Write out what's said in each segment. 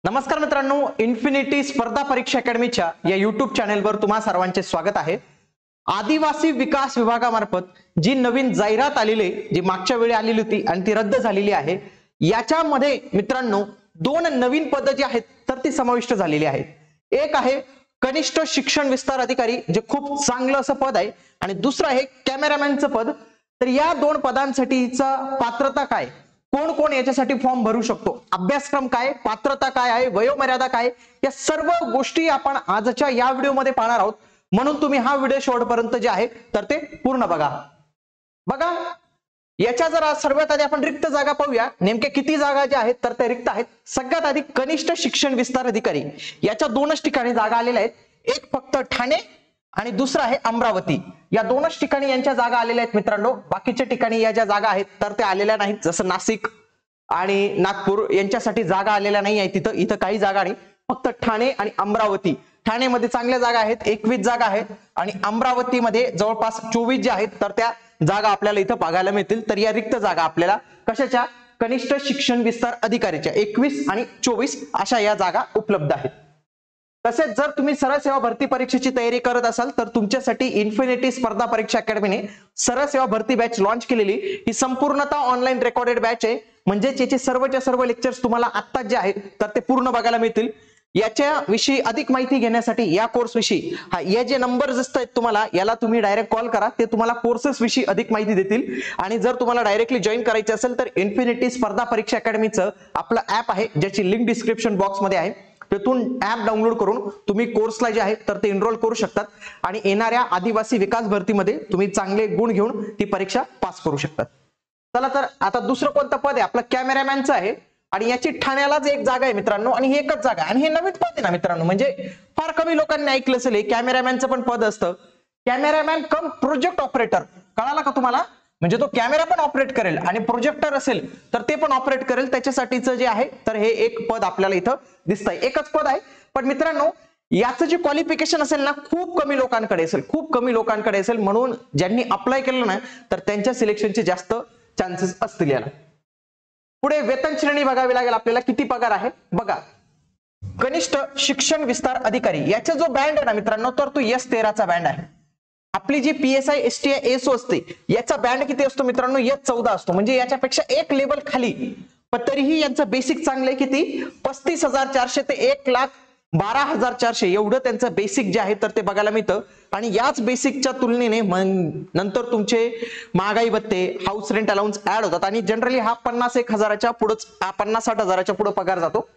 नमस्कार मित्रांनो, इन्फिनिटी स्पर्धा परीक्षा अकॅडमीच्या या युट्यूब चॅनेलवर तुम्हा सर्वांचे स्वागत आहे। आदिवासी विकास विभागामार्फत जी नवीन जाहिरात आलेली जी मागच्या वेळी आलेली होती आणि ती रद्द झालेली आहे, याच्यामध्ये मित्रांनो दोन नवीन पद जी आहेत तर ती समाविष्ट झालेली आहेत। एक आहे कनिष्ठ शिक्षण विस्तार अधिकारी, जे खूप चांगलं असं पद आहे, आणि दुसरं आहे कॅमेरामॅनचं पद। तर या दोन पदांसाठीचा पात्रता काय, कोण कोण याच्यासाठी फॉर्म भरू शकतो, अभ्यासक्रम काय, पात्रता काय आहे, वयोमर्यादा काय, या सर्व गोष्टी आपण आजच्या या व्हिडिओमध्ये पाहणार आहोत। म्हणून तुम्ही हा व्हिडिओ शेवटपर्यंत जे आहे तर ते पूर्ण बघा। याच्या जरा सर्वात आधी आपण रिक्त जागा पाहूया, नेमके किती जागा ज्या आहेत तर त्या रिक्त आहेत। सगळ्यात आधी कनिष्ठ शिक्षण विस्तार अधिकारी याच्या दोनच ठिकाणी जागा आलेल्या आहेत, एक फक्त ठाणे आणि दुसरा आहे अमरावती। या दोनच ठिकाणी यांच्या जागा आलेल्या आहेत मित्रांनो। बाकीच्या ठिकाणी या ज्या जागा आहेत तर त्या आलेल्या नाहीत, जसं नाशिक आणि नागपूर यांच्यासाठी जागा आलेल्या नाही आहेत। इथं काही जागा नाही, फक्त ठाणे आणि अमरावती। ठाणेमध्ये चांगल्या जागा आहेत, 21 जागा आहेत, आणि अमरावतीमध्ये जवळपास 24 ज्या आहेत तर त्या जागा आपल्याला इथं बघायला मिळतील। तर या रिक्त जागा आपल्याला कशाच्या, कनिष्ठ शिक्षण विस्तार अधिकारीच्या 21 आणि 24 अशा या जागा उपलब्ध आहेत। तसेच जर तुम्ही सरळ सेवा भरती परीक्षेची तयारी करत असाल तर तुमच्यासाठी इन्फिनिटी स्पर्धा परीक्षा अकॅडमीने सरळ सेवा भरती बॅच लॉन्च केलेली। ही संपूर्णतः ऑनलाईन रेकॉर्डेड बॅच आहे, म्हणजे याचे सर्वच्या सर्व लेक्चर्स तुम्हाला आत्ताच जे आहेत तर ते पूर्ण बघायला मिळतील। याच्या विषयी अधिक माहिती घेण्यासाठी या कोर्स विषयी या जे नंबर दिसत आहेत तुम्हाला, याला तुम्ही डायरेक्ट कॉल करा, ते तुम्हाला कोर्सेस विषयी अधिक माहिती देतील। आणि जर तुम्हाला डायरेक्टली जॉईन करायचे असेल तर इन्फिनिटी स्पर्धा परीक्षा अकॅडमीचं आपलं ऍप आहे, ज्याची लिंक डिस्क्रिप्शन बॉक्स मध्ये आहे। तेथून ऍप डाउनलोड करून तुम्ही कोर्सला जे आहे तर ते एनरोल करू शकतात, आणि येणाऱ्या आदिवासी विकास भरतीमध्ये तुम्ही चांगले गुण घेऊन ती परीक्षा पास करू शकतात। चला तर आता दुसरं कोणतं पद आहे, आपलं कॅमेरामॅनचं आहे, आणि याची ठाण्यालाच एक जागा आहे मित्रांनो, आणि ही एकच जागा आहे, आणि हे नवीन पद आहे ना मित्रांनो। म्हणजे फार कमी लोकांनी ऐकलं असेल, कॅमेरामॅनचं पण पद असतं, कॅमेरामॅन कम प्रोजेक्ट ऑपरेटर। कळाला का तुम्हाला? म्हणजे तो कॅमेरा पण ऑपरेट करेल आणि प्रोजेक्टर असेल तर ते पण ऑपरेट करेल, त्याच्यासाठीचं जे आहे तर हे एक पद आपल्याला इथं दिसतंय। एकच पद आहे, पण मित्रांनो याचं जे क्वालिफिकेशन असेल ना, खूप कमी लोकांकडे असेल, म्हणून ज्यांनी अप्लाय केलं ना तर त्यांच्या सिलेक्शनचे जास्त चान्सेस असतील याला। पुढे वेतन श्रेणी बघावी लागेल आपल्याला, किती पगार आहे बघा। कनिष्ठ शिक्षण विस्तार अधिकारी याचा जो बँड आहे ना मित्रांनो, तर तो S13 चा बँड आहे। आपली जी PSI STI ASO असते याचा बँड किती असतो मित्रांनो, S14 असतो, म्हणजे याच्यापेक्षा एक लेवल खाली। पण तरीही यांचं बेसिक चांगलं आहे, किती 35,400 ते 1,12,400 एवढं त्यांचं बेसिक जे आहे तर ते बघायला मिळतं। आणि याच बेसिकच्या तुलनेने नंतर तुमचे महागाई भत्ते, हाऊस रेंट अलाउन्स ऍड होतात, आणि जनरली हा 50,000-1,000च्या पुढेच, 50,000-60,000च्या पुढे पगार जातो।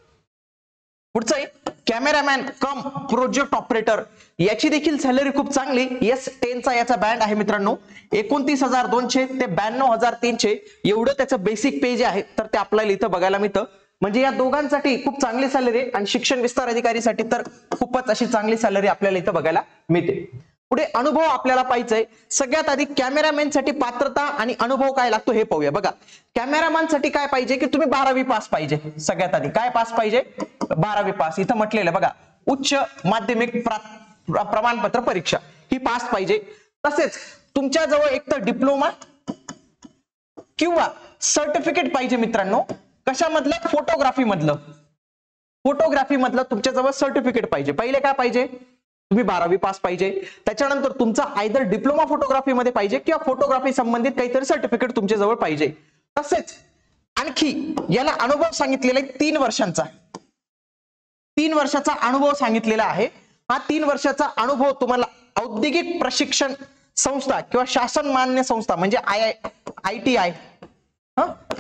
पुढचं आहे कॅमेरामॅन कम प्रोजेक्ट ऑपरेटर, याची देखील सॅलरी खूप चांगली, S10 चा याचा बँड आहे मित्रांनो, 29,200 ते 92,300 एवढं त्याचं बेसिक पे जे आहे तर ते आपल्याला इथं बघायला मिळतं। म्हणजे या दोघांसाठी खूप चांगली सॅलरी आहे, आणि शिक्षण विस्तार अधिकारीसाठी तर खूपच अशी चांगली सॅलरी आपल्याला इथं बघायला मिळते। पुढे अनुभव आपल्याला पाहिजे। सगळ्यात आधी कॅमेरामॅन साठी पात्रता आणि अनुभव काय लागतो हे पाहूया। बघा, कॅमेरामॅन साठी काय पाहिजे की तुम्ही 12वी पास पाहिजे। सगळ्यात आधी काय पास पाहिजे, 12वी पास। इथं म्हटलेलं बघा, उच्च माध्यमिक प्रमाणपत्र परीक्षा ही पास पाहिजे। तसेच तुमच्या जवळ एक तर डिप्लोमा किंवा सर्टिफिकेट पाहिजे मित्रांनो, कशामधलं, फोटोग्राफी मधलं तुमच्या जवळ सर्टिफिकेट पाहिजे। पहिले काय पाहिजे, तुम्ही 12वी पास पाहिजे, त्याच्यानंतर तुमचा आयदर डिप्लोमा फोटोग्राफी मध्ये पाहिजे किंवा फोटोग्राफी संबंधित काहीतरी सर्टिफिकेट तुमच्या जवळ पाहिजे। तसेच आणखी याला अनुभव सांगितलेला आहे 3 वर्षांचा, 3 वर्षाचा अनुभव सांगितलेला आहे। हा 3 वर्षाचा अनुभव तुम्हाला औद्योगिक प्रशिक्षण संस्था किंवा शासन मान्य संस्था म्हणजे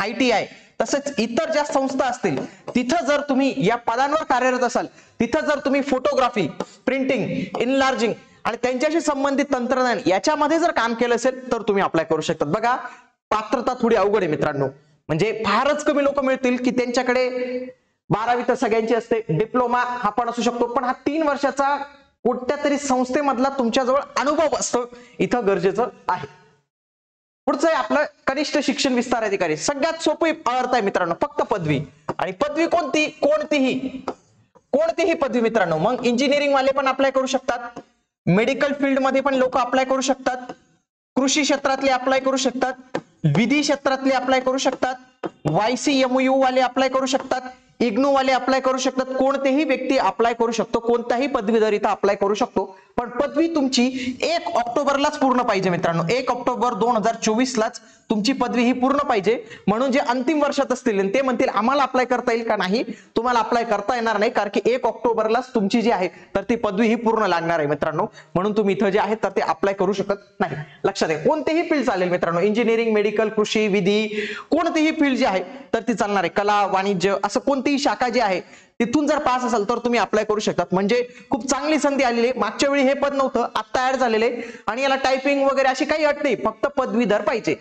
ITI तसेच इतर ज्या संस्था असतील तिथं जर तुम्ही या पदांवर कार्यरत असाल, तिथं जर तुम्ही फोटोग्राफी, प्रिंटिंग, इनलार्जिंग आणि त्यांच्याशी संबंधित तंत्रज्ञान याच्यामध्ये जर काम केलं असेल तर तुम्ही अप्लाय करू शकतात। बघा, पात्रता थोडी अवघड आहे मित्रांनो, म्हणजे फारच कमी लोक मिळतील की त्यांच्याकडे 12वी तर सगळ्यांची असते, डिप्लोमा हा पण असू शकतो, पण हा 3 वर्षाचा कोणत्या तरी संस्थेमधला तुमच्याजवळ अनुभव असतो इथं गरजेचं आहे। पुढचं आहे आपलं कनिष्ठ शिक्षण विस्तार अधिकारी। सगळ्यात सोपी अर्थ आहे मित्रांनो, फक्त पदवी, आणि पदवी कोणती, कोणतीही पदवी मित्रांनो। मग इंजिनिअरिंग वाले पण अप्लाय करू शकतात, मेडिकल फील्ड मध्ये पण लोक अप्लाय करू शकतात, कृषी क्षेत्रातले अप्लाय करू शकतात, विधी क्षेत्रातले अप्लाय करू शकतात, YCMU वाले अप्लाय करू शकतात, इग्नू वाले अप्लाय करू शकतात, कोणतेही व्यक्ती अप्लाय करू शकतो, कोणताही पदवीधर इथं अप्लाय करू शकतो, पण पदवी तुमची 1 ऑक्टोबरलाच पूर्ण पाहिजे मित्रांनो. 1 ऑक्टोबर 2024 लाच तुमची पदवी ही पूर्ण पाहिजे. म्हणून जे अंतिम वर्षात असतील ते म्हणतील आम्हाला अप्लाय करता येईल का, नाही तुम्हाला अप्लाय करता येणार नाही, कारण की 1 ऑक्टोबरलाच तुमची जी आहे तर ती पदवी ही पूर्ण लागणार आहे मित्रांनो. म्हणून तुम्ही इथं जे आहे तर ते अप्लाय करू शकत नाही. लक्षात घ्या, कोणतेही फील्ड चालेल मित्रांनो, इंजिनिअरिंग, मेडिकल, कृषी, विधी, कोणतीही फील्ड जी आहे तर ती चालणार आहे. कला, वाणिज्य, असं कोणतीही शाखा जी आहे तिथून जर पास असाल तर तुम्ही अप्लाय करू शकतात. म्हणजे खूप चांगली संधी आलेली आहे. मागच्या वेळी हे पद नव्हतं, आता ऍड झालेले आणि याला टायपिंग वगैरे अशी काही अट नाही, फक्त पदवीधर पाहिजे.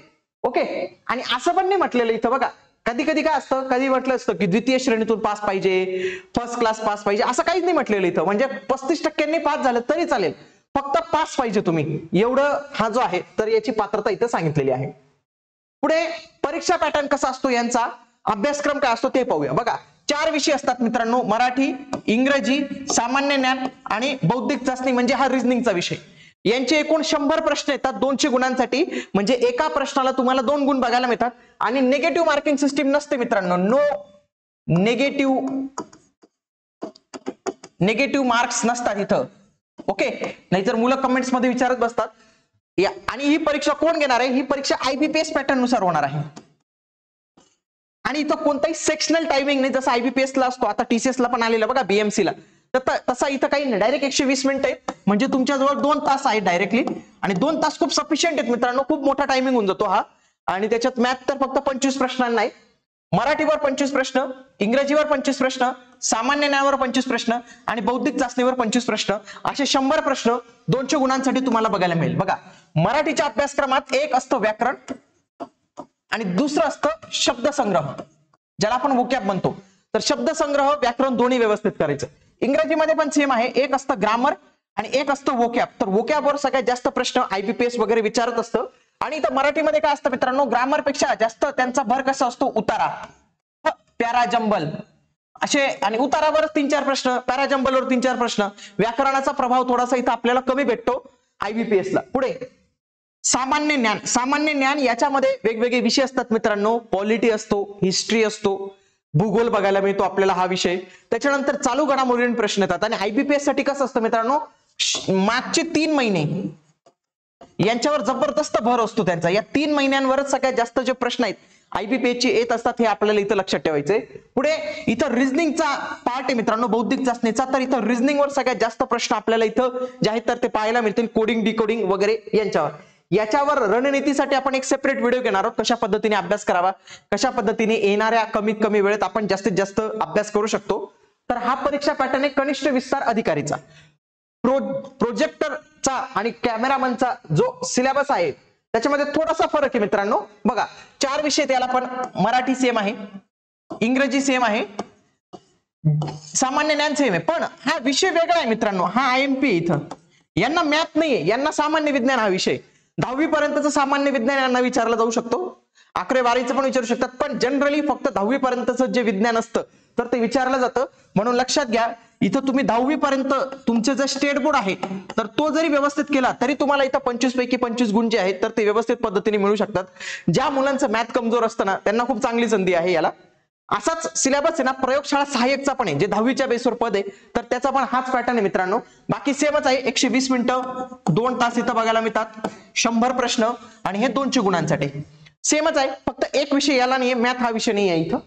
ओके. आणि असं पण नाही म्हटलेलं इथं बघा, कधी कधी काय असतं, कधी म्हटलं असतं की द्वितीय श्रेणीतून पास पाहिजे, फर्स्ट क्लास पास पाहिजे, असं काहीच नाही म्हटलेलं इथं. म्हणजे 35% पास झालं तरी चालेल, फक्त पास पाहिजे तुम्ही, एवढं हा जो आहे तर याची पात्रता इथं सांगितलेली आहे. पुढे परीक्षा पॅटर्न कसा असतो, यांचा अभ्यासक्रम काय असतो ते पाहूया. बघा 4 विषय असतात मित्रांनो, मराठी, इंग्रजी, सामान्य ज्ञान आणि बौद्धिक चाचणी म्हणजे हा रिझनिंगचा विषय. यांचे एकूण 100 प्रश्न येतात 200 गुणांसाठी, म्हणजे एका प्रश्नाला तुम्हाला 2 गुण बघायला मिळतात. आणि निगेटिव्ह मार्किंग सिस्टीम नसते मित्रांनो, नो निगेटिव्ह मार्क्स नसतात इथं. ओके. नाहीतर मुलं कमेंट्स मध्ये विचारत बसतात. आणि ही परीक्षा कोण घेणार आहे, ही परीक्षा IBPS पॅटर्न नुसार होणार आहे. आणि इथं कोणताही सेक्शनल टायमिंग नाही, जसं IBPS ला असतो, आता TCS ला पण आलेला बघा, BMC ला तसा इथं काही नाही, डायरेक्ट 120 मिनिटं आहे. म्हणजे तुमच्याजवळ 2 तास आहे डायरेक्टली, आणि 2 तास खूप सफिशियंट आहेत मित्रांनो, खूप मोठा टायमिंग होऊन जातो हा. आणि त्याच्यात मॅथ तर फक्त 25 प्रश्नांना नाही, मराठीवर 25 प्रश्न, इंग्रजीवर 25 प्रश्न, सामान्य ज्ञानावर 25 प्रश्न आणि बौद्धिक चाचणीवर 25 प्रश्न, असे 100 प्रश्न 200 गुणांसाठी तुम्हाला बघायला मिळेल. बघा मराठीच्या अभ्यासक्रमात एक असतं व्याकरण आणि दुसरं असतं शब्दसंग्रह, ज्याला आपण वोकॅब म्हणतो. तर शब्दसंग्रह, व्याकरण दोन्ही व्यवस्थित करायचं. इंग्रजीमध्ये पण सेम आहे, एक असतं ग्रामर आणि एक असतं वोकॅब. तर वोकॅबवर सगळ्यात जास्त प्रश्न IBPS वगैरे विचारत असतं. आणि इथं मराठीमध्ये काय असतं मित्रांनो, ग्रामर पेक्षा जास्त त्यांचा भर कसा असतो, उतारा, प्यारा, जंबल असे, आणि उतारावर 3-4 प्रश्न, पॅरा जंबलवर 3-4 प्रश्न. व्याकरणाचा प्रभाव थोडासा इथं आपल्याला कमी भेटतो IBPS ला. पुढे सामान्य ज्ञान. सामान्य ज्ञान याच्यामध्ये वेगवेगळे विषय असतात मित्रांनो, पॉलिटी असतो, हिस्ट्री असतो, भूगोल बघायला मिळतो आपल्याला हा विषय. त्याच्यानंतर चालू घडामोडींवर प्रश्न येतात. आणि IBPS साठी कसं असतं मित्रांनो, मागचे 3 महिने यांच्यावर जबरदस्त भर असतो त्यांचा. या 3 महिन्यांवरच सगळ्यात जास्त जे प्रश्न आहेत IBPS चे येत असतात, हे आपल्याला इथं लक्षात ठेवायचंय. पुढे इथं रिझनिंगचा पार्ट आहे मित्रांनो, बौद्धिक चाचणीचा. तर इथं रिझनिंगवर सगळ्यात जास्त प्रश्न आपल्याला इथं जे आहेत तर ते पाहायला मिळतील, कोडिंग, डिकोडिंग वगैरे यांच्यावर. याच्यावर रणनीतीसाठी आपण एक सेपरेट व्हिडिओ घेणार आहोत, कशा पद्धतीने अभ्यास करावा, कशा पद्धतीने येणाऱ्या कमीत कमी वेळेत आपण जास्तीत जास्त अभ्यास करू शकतो. तर हा परीक्षा पॅटर्न आहे कनिष्ठ विस्तार अधिकारीचा. प्रोजेक्टरचा आणि कॅमेरामनचा जो सिलेबस आहे त्याच्यामध्ये थोडासा फरक आहे मित्रांनो. बघा 4 विषय त्याला, पण मराठी सेम आहे, इंग्रजी सेम आहे, सामान्य ज्ञान सेम आहे, पण हा विषय वेगळा आहे मित्रांनो. हा IMP इथं यांना मॅथ नाहीये, यांना सामान्य विज्ञान हा विषय. 10वी पर्यंतचं सामान्य विज्ञान यांना विचारलं जाऊ शकतो, 11वी-12वीचं पण विचारू शकतात, पण जनरली फक्त 10वी पर्यंतचं जे विज्ञान असतं तर ते विचारलं जातं. म्हणून लक्षात घ्या, इथं तुम्ही 10वी पर्यंत तुमचे जे स्टेट बोर्ड आहे तर तो जरी व्यवस्थित केला तरी तुम्हाला इथं 25 पैकी 25 गुण जे आहेत तर ते व्यवस्थित पद्धतीने मिळू शकतात. ज्या मुलांचं मॅथ कमजोर असतं ना त्यांना खूप चांगली संधी आहे याला. असाच सिलेबस आहे ना प्रयोगशाळा सहाय्यकचा पण आहे, जे 10वीच्या बेसवर पद आहे तर त्याचा पण हाच पॅटर्न आहे मित्रांनो. बाकी सेमच आहे, 120 मिनिटं 2 तास इथं बघायला मिळतात, 100 प्रश्न आणि हे 200 गुणांसाठी सेमच आहे. फक्त एक विषय याला नाहीये, मॅथ हा विषय नाही आहे इथं.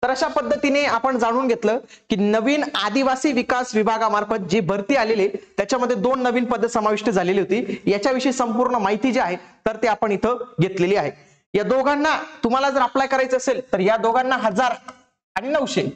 तर अशा पद्धतीने आपण जाणून घेतलं की नवीन आदिवासी विकास विभागामार्फत जी भरती आलेली त्याच्यामध्ये 2 नवीन पदे समाविष्ट झालेली होती. याच्याविषयी संपूर्ण माहिती जी आहे तर ते आपण इथं घेतलेली आहे. या दोघांना तुम्हाला जर अप्लाय करायचं असेल तर या दोघांना 1000 आणि 900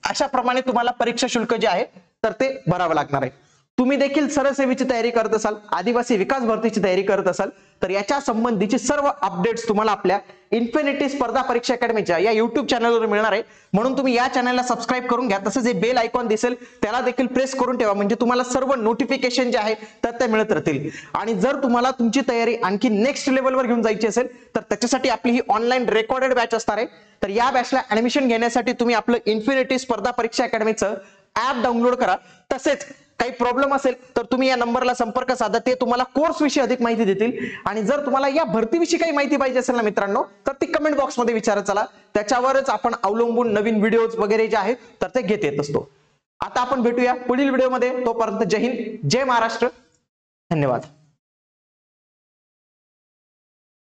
अशा प्रमाणे तुम्हाला परीक्षा शुल्क जे आहे तर ते भरावं लागणार आहे. तुम्ही देखील सरसेवेची तयारी करत असाल, आदिवासी विकास भरतीची तयारी करत असाल तर याच्या संबंधीचे सर्व अपडेट्स तुम्हाला आपल्या इन्फिनिटी स्पर्धा परीक्षा अकॅडमीच्या या युट्यूब चॅनलवर मिळणार आहे. म्हणून तुम्ही या चॅनलला सबस्क्राईब करून घ्या. तसंच जे बेल आयकॉन दिसेल त्याला देखील प्रेस करून ठेवा, म्हणजे तुम्हाला सर्व नोटिफिकेशन जे आहे तर ते मिळत राहतील. आणि जर तुम्हाला तुमची तयारी आणखी नेक्स्ट लेवलवर घेऊन जायची असेल तर त्याच्यासाठी आपली ही ऑनलाईन रेकॉर्डेड बॅच असणार आहे. तर या बॅचला ऍडमिशन घेण्यासाठी तुम्ही आपलं इन्फिनिटी स्पर्धा परीक्षा अकॅडमीचं ऍप डाउनलोड करा. तसेच काही प्रॉब्लेम असेल तर तुम्ही या नंबरला संपर्क साधा, ते तुम्हाला कोर्स विषयी अधिक माहिती देतील. आणि जर तुम्हाला या भरतीविषयी काही माहिती पाहिजे असेल ना मित्रांनो, तर ती कमेंट बॉक्समध्ये विचारत चला, त्याच्यावरच आपण अवलंबून नवीन व्हिडिओज वगैरे जे आहेत तर ते घेत येत असतो. आता आपण भेटूया पुढील व्हिडिओमध्ये. तोपर्यंत जय हिंद, जय महाराष्ट्र, धन्यवाद.